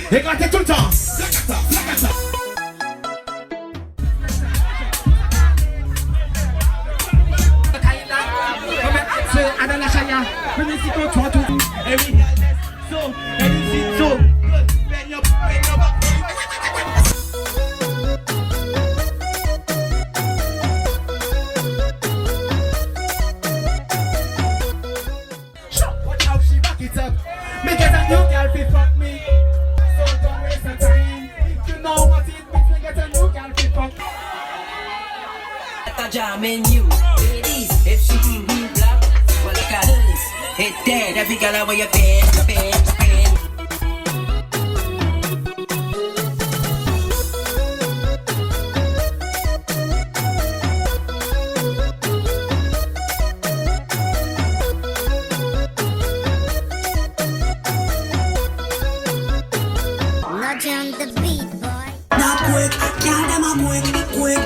Éclatez tout le temps. Flacata, flacata. Adalashaya, Mexico, Toronto, every so, everything so good. Bend your back. Watch how she back it up. Me get a new girl fi fuck me. So don't waste your time. You know what it means to get a new girl fi fuck me. A jam in you, ladies, if she be black, well look at this. Hit that, every girl where you been. Nudge on the beat, boy. Not quick, girl them a quick.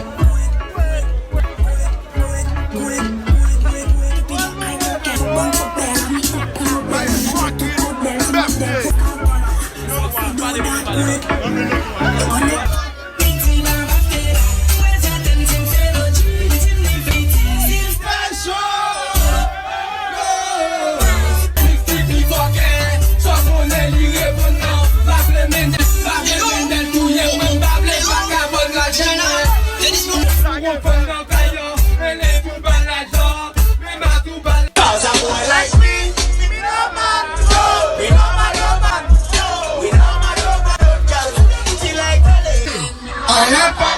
Cause a boy like me, we know man, we know man, we know man, girl. She like On a